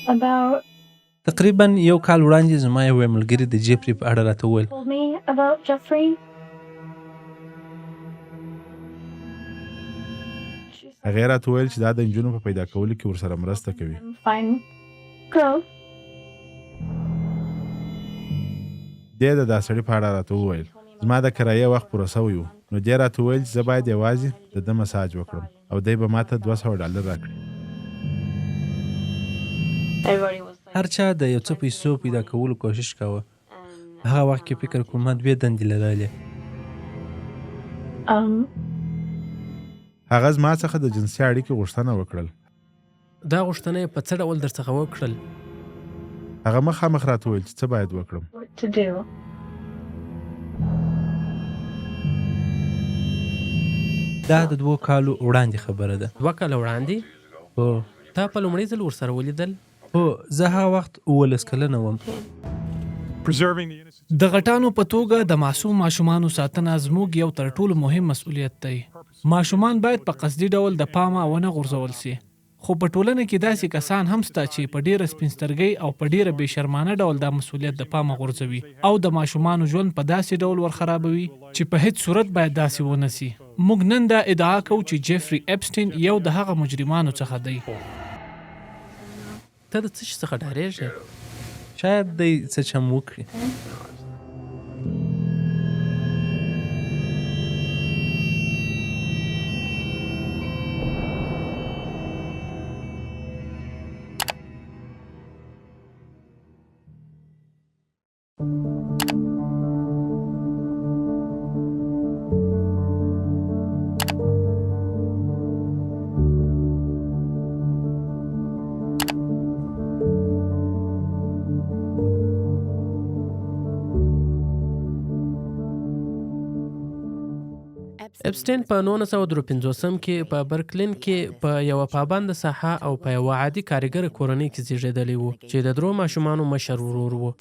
about تقریبا یو کال وړاندې زما یو ملګري د جفري په اړه راته وویل. told me about Jeffrey. هغې راته وویل چې دا د نجونو په پیدا کولو کې ورسره مرسته کوي. Fine girl. دې د دا سړي په اړه راته وویل. زما د کرایې وخت پوره سوی و، نو دې راته وویل چې زه باید یوازې د ده مساج وکړم او دی به ماته $200 راکړي. هر چا د یو څه پیسو پیدا کولو کوشش کاوه. هغه وخت کې فکر کوم ما 2 دندې لرلې. هغه زما څخه د جنسي اړیکې غوښتنه وکړل. دا غوښتنه یې په څه ډول درڅخه وکړل؟ هغه مخامخ راته وویل چې څه باید وکړم. What to do. دا د 2 کالو وړاندې خبره ده. 2 کاله وړاندې؟ هو تا په لومړي ځل ورسره ولیدل؟ هو زه هغه وخت 19 کلنه وم. د غټانو په توګه د معصوم ماشومانو ساتنه زموږ یو تر ټولو مهم مسؤلیت دی. ماشومان باید په قصدي ډول د پامه ونه غورځول سي. خو په ټولنه کې داسې کسان هم شته چې په ډیره سپینسترګۍ او په ډیره بې شرمانه ډول دا مسؤلیت د پامه غورځوي او د ماشومانو ژوند په داسې ډول ورخرابوي چې په هیڅ صورت باید داسې ونه سي. موږ نن دا ادعا کوو چې جفري اپسټین یو د هغه مجرمانو څخه دی. ته د څه شي څخه ډارېږې؟ شاید دی څه چم وکړي. اپسټین په 1953 کې په برکلین کې په یو پابند ساحه او په یو عادي کارګر کورنۍ کې زېږېدلی و چې د 3 ماشومانو مشر ورور و.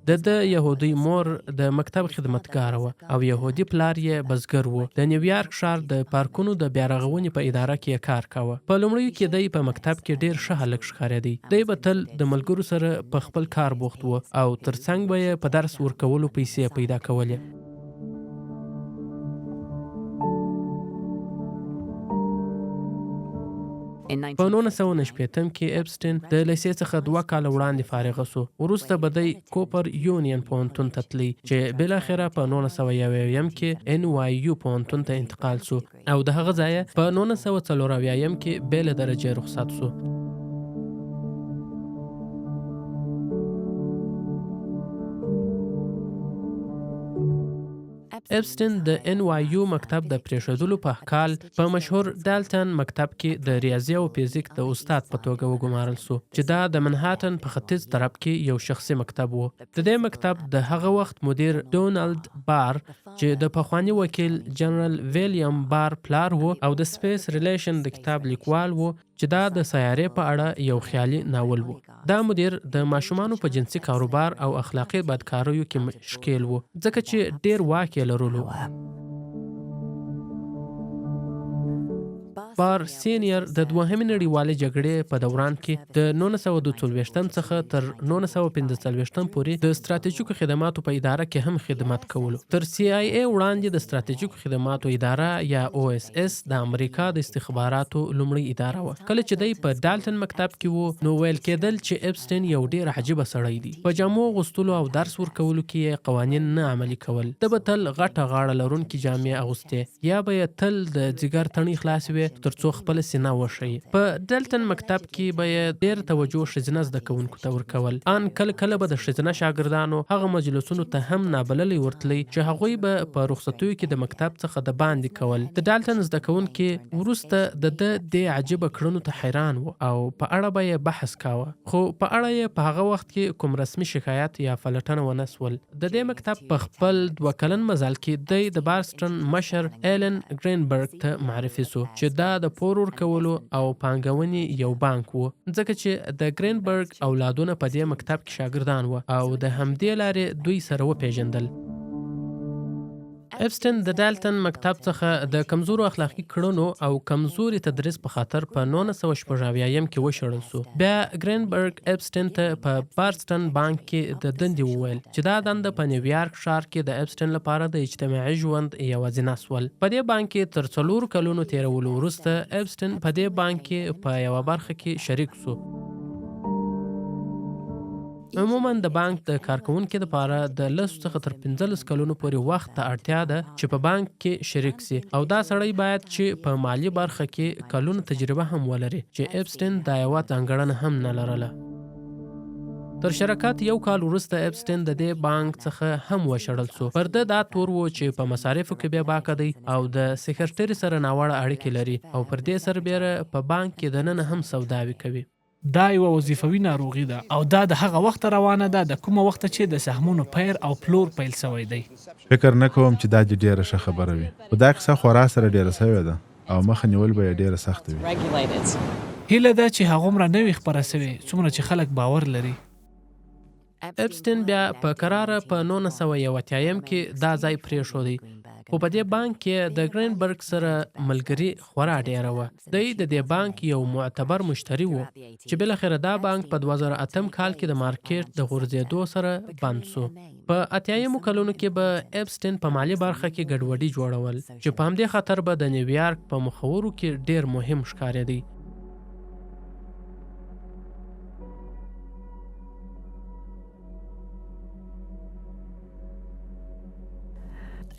د یهودي مور د مکتب خدمتګار و او یهودي پلار یې بزګر و. د نیویارک ښار د پارکونو د بیارغونې په اداره کې کار کاوه. په لومړیو کې دی په مکتب کې ډیر ښه هلک ښکارېدی. دی به تل د ملګرو سره په خپل کار بوخت و او ترڅنګ به یې په درس ورکولو پیسې پیدا کولې. په 1990 کې اپسټین د لیسې څخه 2 کاله وړاندې فارغ شو. وروسته به دی کوپر یونین پوهنتون ته تللی چې بالاخره په 1901 کې NYU پوهنتون ته انتقال شو او د هغه ځایه په 1904 کې بې له درجې رخصت شو. اپسټین د NYU مکتب د پریښودلو په کال په مشهور ډالټن مکتب کې د ریاضي او فزیک د استاد په توګه وګمارل شو چې دا د منهاتن په ختیځ طرف کې یو شخصي مکتب و. د دې مکتب د هغه وخت مدیر ډونالد بار چې د پخوانی وکیل جنرال ویلیام بار پلار و او د سپیس ریلیشن د کتاب لیکوال و چې دا د سیارې په اړه یو خیالي ناول و. دا مدیر د ماشومانو په جنسي کاروبار او اخلاقي بدکاریو کې مشکل و ځکه چې ډیر واک یې لرلو. بار سینیر د دوهمې نړیوالې جګړې په دوران کې د 1942 څخه تر 1945 پورې د ستراتیژیکو خدماتو په اداره کې هم خدمت کولو. تر CIA وړاندې د ستراتیژیکو خدماتو اداره یا OSS د امریکا د استخباراتو لومړی اداره و. کله چې دی په ډالټن مکتب کې و نو ویل کېدل چې اپسټین یو ډیر عجیبه سړی دی. په جامو غوستلو او درس ورکولو کې قوانین نه عملي کول. د به تل غټه غاړه لرونکي جامې اغوستې یا به تل د ځیګر تڼۍ خلاصې وي ترڅو خپل سینه وښیي. په ډالټن مکتب کې به ډیر توجه ښځینه زده کوونکو ته ورکول. ان کله کله به د ښځینه شاګردانو هغه مجلسونو ته هم نابللي ورتلی چې هغوی به په رخصتیو کې د مکتب څخه د باندې کول. د ډالټن زده کوونکي وروسته د دې عجیبه کړنو ته حیران و او په اړه به یې بحث کاوه، خو په اړه یې په هغه وخت کې کوم رسمي شکایت یا فلټنه ونه سول. د دې مکتب په خپل 2 کلن مزل کې دی د بارسټن مشر ایلن ګرینبرګ ته معرفي شو چې دا د پور ورکولو او پانګونې یو بانک و، ځکه چې د ګرینبرګ اولادونه په دې مکتب کې شاګردان و او د همدې لارې دوی سره وپیژندل. اپسټین د ډالټن مکتب څخه د کمزورو اخلاقي کړنو او کمزوري تدریس په خاطر په 1980 کې وشړل شو. بیا ګرینبرګ اپسټین ته په بارسټن بانک کې د دندې وویل چې دا دنده په نیویارک ښار کې د اپسټین لپاره د اجتماعي ژوند یوازینه سول. په دې بانک کې تر 4 کلونو تیرولو وروسته اپسټین په دې بانک کې په یوه برخه کې شریک شو. عموما د بانک د کارکونکو لپاره د 10 څخه تر 15 کلونو پورې وخت ته اړتیا ده چې په بانک کې شریک سي او دا سړی باید چې په مالی برخه کې کلونو تجربه هم ولري چې اپسټین دا یوه ځانګړنه هم نه لرله. تر شرکت 1 کال وروسته اپسټین د دې بانک څخه هم وشړل شو. پر ده دا تور و چې په مصارفو کې بیا باکه دی او د سکرټري سره ناوړه اړیکې لري او پر دې سربیره په بانک کې دننه هم سوداوي کوي. دا یوه وظیفوي ناروغي ده او دا د هغه وخت روانه ده د کومه وخت چې د سهمونو پیر او پلور پیل سوی دی. فکر نه کوم چې دا ډیره ښه خبره وي. خو دا قصه خورا سره ډیره سوې ده او مخه نیول به یې ډیره سخته وي. هیله ده چې هغومره نه وي خپره سوې څومره چې خلک باور لري. اپسټین بیا په قراره په 1980 کې دا ځای پرېښودی خو په دې بانک کې د ګرینبرګ سره ملګري خورا ډیره وه. دی د دې بانک یو معتبر مشتری و چې بالاخره دا بانک په 2008 کال کې د مارکیټ د غورځېدو سره بند شو. په 80 کلونو کې به اپسټین په مالی برخه کې ګډوډي جوړول چې په همدې خاطر به د نیویارک په مخورو کې ډیر مهم ښکارېدی.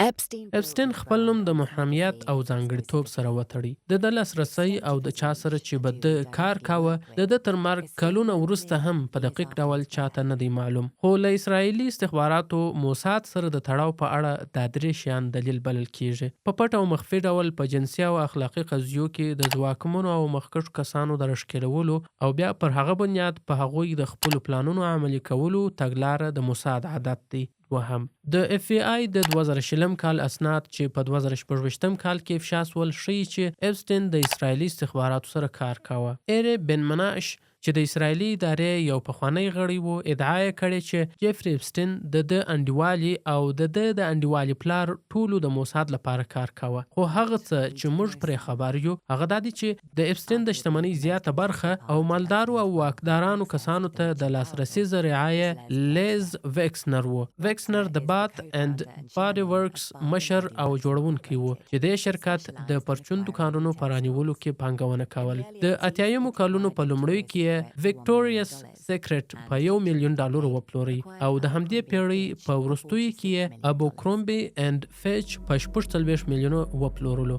اپسټین خپل نوم د محرمیت او ځانګړتوب سره وتړي. د لاسرسي او د چا سره چې به د کار کاوه د تر مرګ کلونه وروسته هم په دقیق ډول چاته نه دی معلوم. خو له اسرائیلي استخباراتو موساد سره د تړاو په اړه دا 3 شیان دلیل بلل کیږي. په پټ او مخفي ډول په جنسي او اخلاقي قضیو کې د ځواکمنو او مخکښو کسانو د راښکېلولو او بیا پر هغه بنیاد په هغوی د خپلو پلانونو عملي کولو تګلاره د موساد عادت دی. وهم د اف ای آی د 2020 کال اسناد چې په 2014 کال کې افشا شول ښیي چې اپسټین د اسرائیلي استخباراتو سره کار کاوه. ایری بن مناش چې د اسرائیلي ادارې یو پخوانی غړی و ادعا یې کړې چې جفري اپسټین د انډیوالي او د انډیوالي پلار ټولو د موساد لپاره کار کاوه. خو هغه څه چې موږ پرې خبر یو هغه دا دی چې د اپسټین د شتمنۍ زیاته برخه او مالدارو او واکدارانو کسانو ته د لاسرسي ذریعه لیز ویکسنر و. ویکسنر د بات اند باډي ورکس مشر او جوړونکی و چې د شرکت د پرچون دکانونو پرانیولو کې پانګونه کول. د 80 کلونو په لومړیو کې وکټوریاس سیکرټ په $1 ملیون وپلوري او د همدې پیړۍ په وروستیو کې ابو کرومبي اند فیچ په 40 ملیون وپلورلو.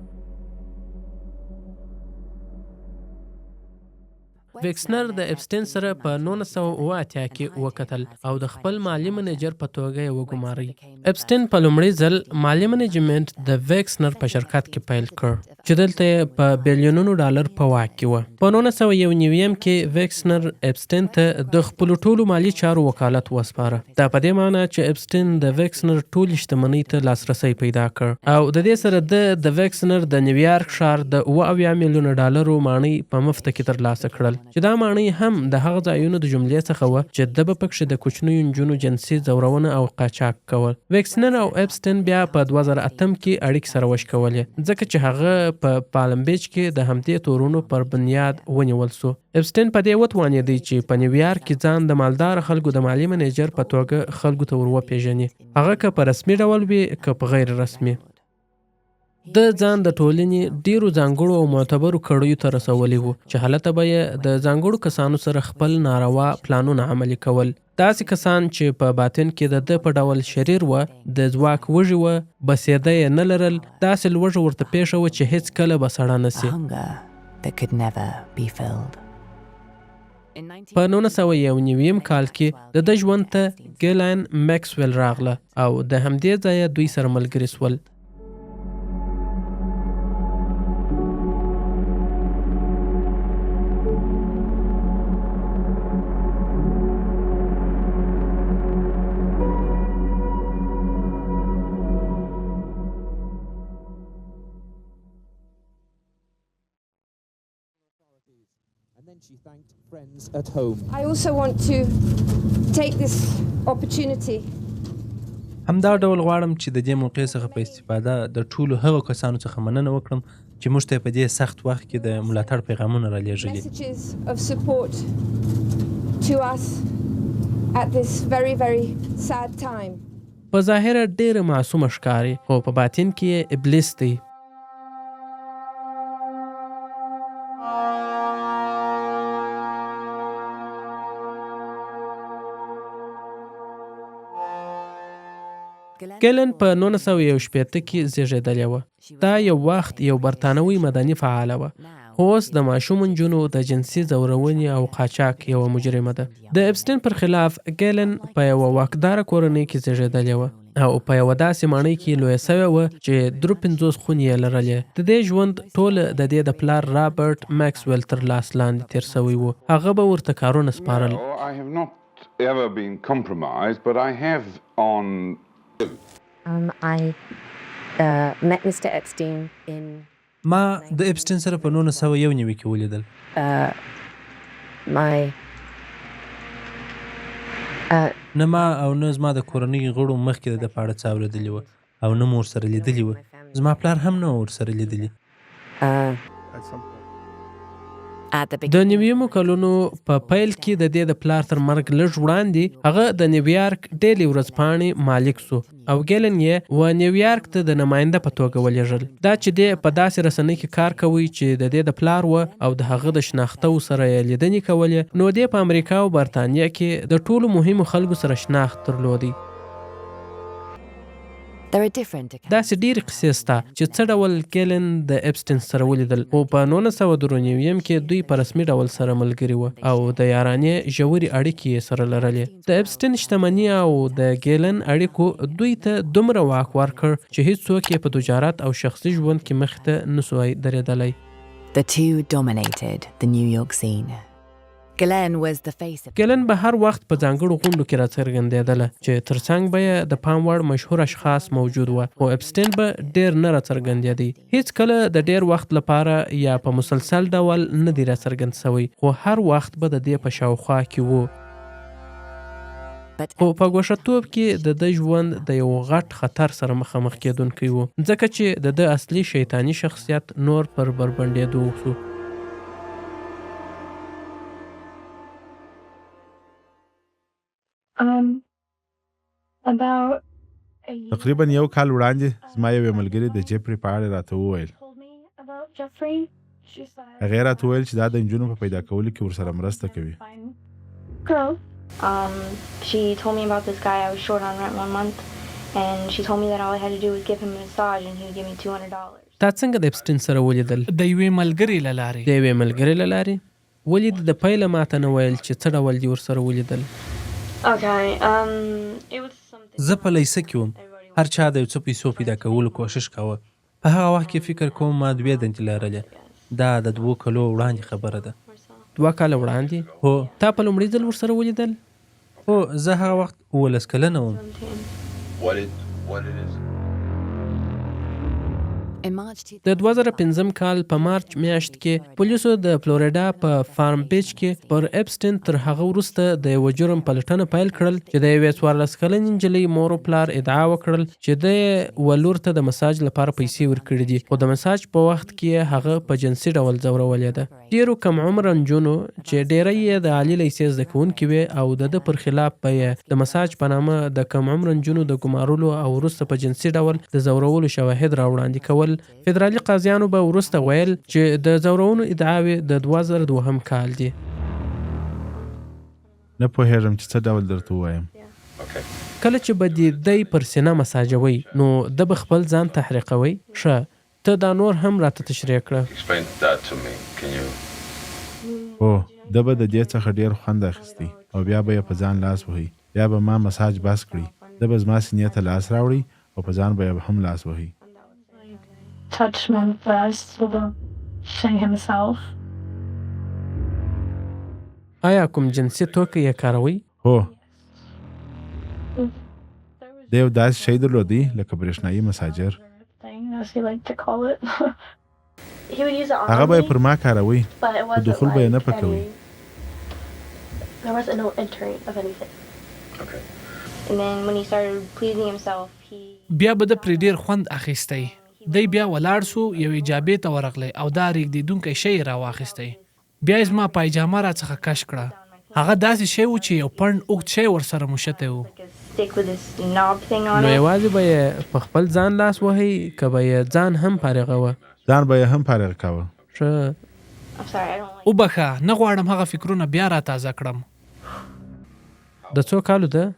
ویکسنر د اپسټین سره په 1980 کې وکتل او د خپل مالی منیجر په توګه یې وګماري. اپسټین په لومړي ځل مالی منیجمنت د ویکسنر په شرکت کې پیل کړ چې دلته په بلیونونو ډالر په واک کې و. په 1991 کې ویکسنر اپسټین ته د خپل ټولو مالی چارو وکالت وسپاره. دا په دې معنی چې اپسټین د ویکسنر ټول شتمنۍ ته لاسرسي پیدا کړ او د دې سره د ویکسنر د نیویارک ښار د $70 ملیون ماڼۍ په مفت کې ترلاسه کړل چې دا ماڼۍ هم د هغه ځایونو د جملې څخه وه چې د به پکښې د کوچنیو نجونو جنسي ځورونه او قاچاق کول. ویکسنر او اپسټین بیا په 2008 کې اړیکې سره وشکولې ځکه چې هغه په پالم بیچ کې د همدې تورونو پر بنیاد ونیول سو. اپسټین په دې وتوانېدی چې په نیویارک کې ځان د مالدار خلکو د مالی منیجر په توګه خلکو ته ور وپېژني، هغه که په رسمي ډول وي که په غیر رسمي. د ځان د ټولنې ډیرو ځانګړو او معتبرو کړیو ته رسولی و چې هلته به یې د ځانګړو کسانو سره خپل ناروا پلانونه عملي کول. داسې کسان چې په باطن کې د په ډول شریر و، د ځواک وږي و، بسیده یې نه لرل، داسې لوږه ورته پیښه و چې هیڅ کله به سړه نه سي. په 1991 کال کې د ژوند ته ګیلان میکسویل راغله او د همدې ځایه دوی سره ملګري سول. She thanked friends at home. I also want to take this opportunity. همدا ډول غواړم چې د دې موقع څخه په استفاده د ټولو هغو کسانو څخه مننه وکړم چې موږ ته په دې سخت وخت کې د ملاتړ پیغامونه رالیږلي. Messages of support to us at this very, very sad time. په ظاهره ډېره معصومه ښکاري خو په باطن کې یې ابلیس دی. ګیلن په 1961 کې زېږېدلی وه. دا یو وخت یو برطانوي مدني فعاله وه. خو اوس د ماشوم نجونو د جنسي ځورونې او قاچاق یوه مجرمه ده. د اپسټین پر خلاف ګیلن په یوه واکداره کورنۍ کې زېږېدلی وه او په یوه داسې ماڼۍ کې لویه سوې وه چې 53 خونې یې لرلې. د دې ژوند ټول د دې د پلار رابرټ میکسویل تر لاس لاندې تیر سوی و. هغه به ورته کارونه سپارل. I have not ever been compromised, but I have on I met Mr. Epstein in ما د اپسټین سره په 1991 کې ولیدل. my نه ما او نه زما د کورنۍ غړو مخکې د ده په اړه څه اورېدلي وه او نه مو ورسره لیدلي وه. زما پلار هم نه و ورسره لیدلي. د نویمو کلونو په پیل کې د دې د پلار تر مرګ لږ وړاندې هغه د نیویارک ډیلی ورځپاڼې مالک سو او ګیلن یې و نیویارک ته د نماینده په توګه ولېږل. دا چې دی په داسې رسنۍ کې کار کوي چې د دې د پلار و او د هغه د شناختو سره یې لیدنې کولې، نو دی په امریکا او برطانیه کې د ټولو مهمو خلکو سره شناخت درلودی. داسې ډېرې قصې سته چې څه ډول ګیلن د اپسټین سره ولیدل او په 1993 کې دوی په رسمي ډول سره ملګري وه او د یارانې ژورې اړیکې یې سره لرلې. د اپسټین شتمني او د ګیلن اړیکو دوی ته دومره واک ورکړ چې هیڅوک یې په تجارت او شخصي ژوند کې مخې ته نسوای درېدلی. The two dominated the New York scene. ګیلن به هر وخت په ځانګړو غونډو کې راڅرګندېدله چې ترڅنګ به یې د پام وړ مشهور اشخاص موجود وه، خو اپسټین به ډېر نه راڅرګندېدی. هیڅ کله د ډېر وخت لپاره یا په مسلسل ډول نه دی راڅرګند سوی، خو هر وخت به د دې په شاوخوا کې و. خو په ګوښه‌توب کې د ده ژوند د یو غټ خطر سره مخامخ کېدونکی و، ځکه چې د ده اصلي شیطاني شخصیت نور پر بربنډېدو شو. تقریبا یو کال وړاندې زما یو ملګري د جفري په اړه راته وویل. هغې راته وویل چې دا د نجونو په پیدا کولو کې ورسره مرسته کوي. She told me about this guy I was short on rent 1 month, and she told me that all I had to do was give him a massage and he would give me $200. تا څنګه د اپسټین سره ولیدل؟ د یوې ملګرې له لارې. د یوې ملګرې له لارې؟ ولې د پیله ماته نه ویل چې څه ډول دې ورسره ولیدل؟ زه په لیسه کې وم. هر چا د یو څه پیسو پیدا کولو کوشش کاوه. په هغه وخت کې فکر کوم ما 2 دندې لرلې. دا د 2 کالو وړاندې خبره ده. 2 کاله وړاندې؟ هو. تا په لومړي ځل ورسره ولیدل؟ هو، زه هغه وخت 19 کلنه وم. د 2005 کال په مارچ میاشت کې پولیسو د فلوریډا په فارم بیچ کې پر اپسټین تر هغه وروسته د یو جرم پلټنه پیل کړل چې د یوې 14 کلنې نجلۍ مور او پلار ادعا وکړل چې د ولور ته د مساج لپاره پیسې ورکړي دي، خو د مساج په وخت کې هغه په جنسي ډول ځورولې ده. ډېرو کم عمره نجونو چې ډېری یې د عالي لیسې زده کوونکې وې او د ده پر خلاف به یې د مساج په نامه د کم عمره نجونو د ګمارلو او وروسته په جنسي ډول د ځورولو شواهد راوړاندې کول. فدرالي قاضیانو به وروسته ویل چې د ځورونو ادعاوې د 2002 کال دي. نه پوهېږم چې څه ډول درته ووایم. کله چې به دی پر سینه مساجوي نو ده به خپل ځان تحریقوي. ښه، ته دا نور هم راته تشریح کړه. هو، ده به د دې څخه ډېر خوند اخیستی او بیا به یې په ځان لاس وهي، بیا به ما مساج بس کړي، ده به زما سینې ته لاس راوړي او په ځان به یې هم لاس وهي. Touched my breast with a thing himself. آیا کوم جنسي توکي یې کاروي؟ هو، د یو داسې شی درلودی لکه برېښنایي مساجر. هغه به یې پر ما کاروي خو دخول به یې نه پکوي. And then when he started pleasing himself, he بیا به د پرې ډیر خوند اخیستی. دی بیا ولاړ سو یو ایجابې ته ورغلی او دا ریږدېدونکی شی یې راواخیستی. بیا یې زما پایجامه راڅخه کش کړه. هغه داسې شی و چې یو پڼ اوږد شی ورسره موشتی و. stick with this knob thing on نو it. یوازې به یې په خپل ځان لاس وهی که به یې ځان هم فارغوه؟ ځان به یې هم فارغ کاوه. ښه. I'm sorry, I don't like وبخه نه غواړم هغه فکرونه بیا را تازه کړم. د څو کالو ده؟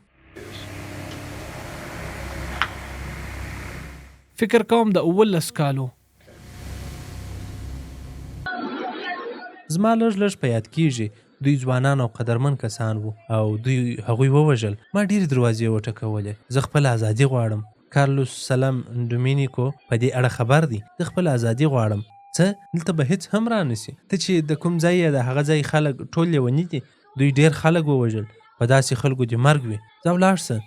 فکر کوم د 19 کالو. زما لږ په یاد کیږي دوی ځوانان او قدرمن کسان وو او دوی هغوی ووژل. ما ډېرې دروازې وټکولې. زه خپل ازادي غواړم. کارلوس سلام ډومینیکو په دې اړه خبر دی. زه خپل ازادي غواړم. څه دلته به هیڅ هم رانیسي؟ ته چې د کوم ځای یې د هغه ځای خلک ټول لیوني دي. دوی ډېر خلک ووژل. په داسې خلکو دې مرګ وي. ځه ولاړ شه.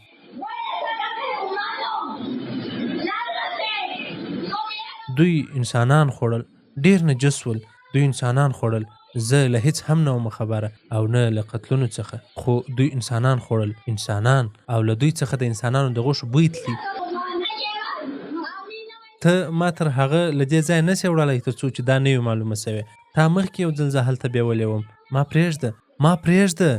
دوی انسانان خوړل. ډېر نجس ول. دوی انسانان خوړل. زه له هیڅ هم نه وم خبره او نه له قتلونو څخه، خو دوی انسانان خوړل. انسانان، او له دوی څخه د انسانانو د غوښو بوی تلي. ته ما تر هغه له دې ځای نسې وړلی تر څو چې دا نه وي معلومه سوې. تا مخکې یو ځل زه هلته بیولې وم. ما پرېږده. ما پرېږده.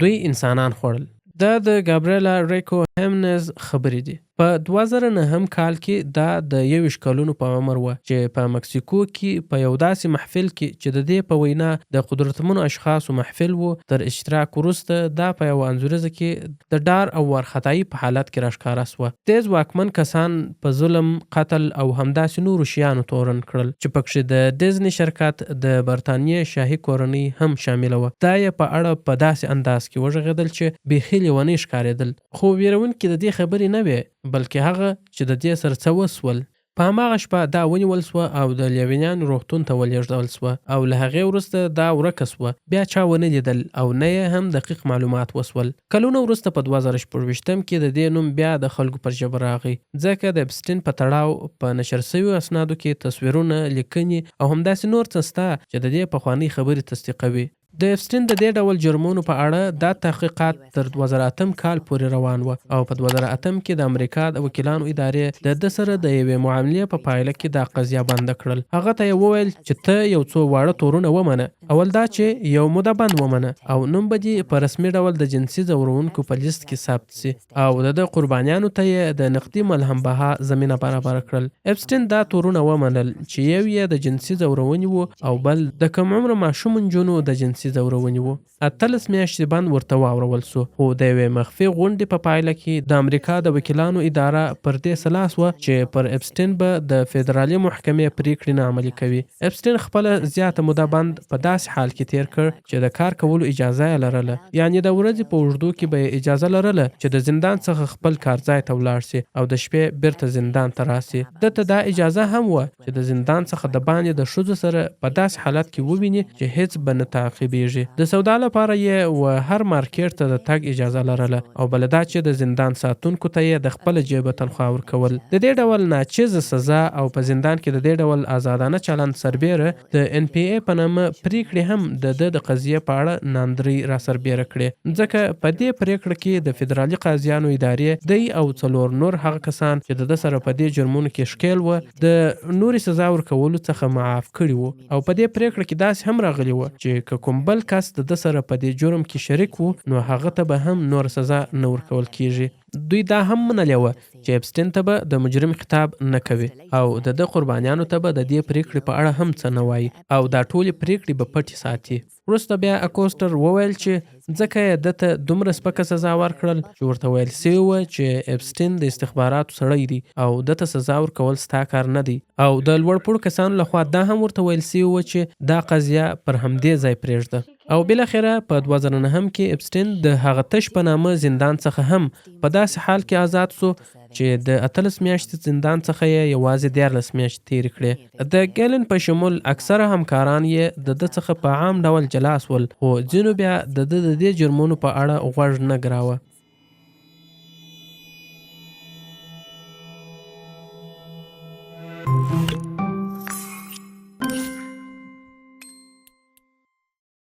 دوی انسانان خوړل. دا د ګابریلا ریکو همنز خبرې دي. په 2009 کال کې دا د 21 کلونو په عمر و چې په مکسیکو کې په یو داسې محفل کې چې د دې په وینا د قدرتمنو اشخاصو محفل و تر اشتراک وروسته دا په یو انځوریزه کې د ډار او وارخطایي په حالت کې راښکاره سوه. تیز واکمن کسان په ظلم، قتل او همداسې نورو شیانو تورن کړل چې پکښې د ډیزني شرکت د برطانیې شاهي کورنۍ هم شامله وه. دا یې په اړه په داسې انداز کې وغږېدل چې بیخي لیونۍ ښکارېدل. خو ویرونکې د دې خبرې نه وې، بلکې هغه چې د دې سره څه وسول. په هماغه شپه دا ونیول سوه او د لیونیانو روغتون ته ولېږدول سوه او له هغې وروسته دا ورکه سوه. بیا چا ونه لیدل او نه یې هم دقیق معلومات وسول. کلونه وروسته په 2016 کې د دې نوم بیا د خلکو پر ژبه راغی، ځکه د اپسټین په تړاو په نشر شویو اسنادو کې تصویرونه، لیکنې او همداسې نور څه سته چې د دې پخوانۍ خبرې تصدیقوي. د اپسټین د دې ډول جرمونو په اړه دا تحقیقات تر 2008 کال پورې روان و او په 2008 کې د امریکا د وکیلانو ادارې د ده سره د یوې معاملې په پایله کې دا قضیه بنده کړل. هغه ته یې وویل چې ته یو څو واړه تورونه ومنه. اول دا چې یو موده بند ومنه او نوم به دې په رسمي ډول د جنسي ځورونکو په لیست کې ثبت سي او د قربانیانو ته یې د نقدي ملهم بها زمینه برابر کړل. اپسټین دا تورونه ومنل چې یو یې د جنسي ځورونې و او بل د کم عمره ماشوم نجونو د جنسي ځورونې و. 18 میاشتې بند ورته واورول سو، خو د یوې مخفي غونډې په پایله کې د امریکا د وکیلانو اداره پر دې سلاس وه چې پر اپسټین به د فدرالي محکمې پریکړې نه عملي کوي. اپسټین خپله زیاته موده بند په داسې حال کې تیر کړ چې د کار کولو اجازه یې لرله، یعنې د ورځې په اوږدو کې به یې اجازه لرله چې د زندان څخه خپل کارځای ته ولاړ سي او د شپې بیرته زندان ته راسي. دته دا اجازه هم وه چې د زندان څخه د باندې د ښځو سره په داسې حالت کې وویني چې هیڅ به نه تعقیبېږي. د سودا لپاره یې و هر مارکیټ ته د تګ اجازه لرله او بل دا چې د زندان ساتونکو ته یې د خپل جیبه تنخواه ورکول. د دې ډول ناچیزه سزا او په زندان کې د دې ډول آزادانه چلند سربیره د NPA په نامه پریکړې هم د قضیه په اړه ناندرۍ را سربیره کړې، ځکه په دې پریکړه کې د فدرالي قاضیانو ادارې دی او 4 نور هغه کسان چې د سره په دې جرمونو کې ښکیل و د نوري سزا ورکولو څخه معاف کړي وو. او په دې پریکړه کې داسې هم راغلی و چې که کوم بل کس د سره په دې جرم کې شریک وو نو هغه ته به هم نور سزا نه ورکول کیږي. دوی دا هم منلې وه چې اپسټین ته به د مجرم خطاب نه کوي او د قربانیانو ته به د دې پریکړې په اړه هم څه نه وایي او دا ټولې پریکړې به پټې ساتي. وروسته بیا اکوسټر وویل چې ځکه یې دته دومره سپکه سزا ورکړل چې ورته ویل سوی وه چې اپسټین د استخباراتو سړی دی او دته سزا ورکول ستا کار نه دی او د لوړپوړو کسانو لخوا دا هم ورته ویل سوی وه چې دا قضیه پر همدې ځای پرېږده. او بالاخره په 2009 کې اپسټین د هغه تش په نامه زندان څخه هم په داسې حال کې آزاد سو چې د 18 میاشتې زندان څخه یې یوازې 14 میاشتې تېرې کړې. د ګیلن په شمول اکثره همکاران یې د ده څخه په عام ډول جلا سول، خو ځینو بیا د دې جرمونو په اړه غوږ نه ګراوه.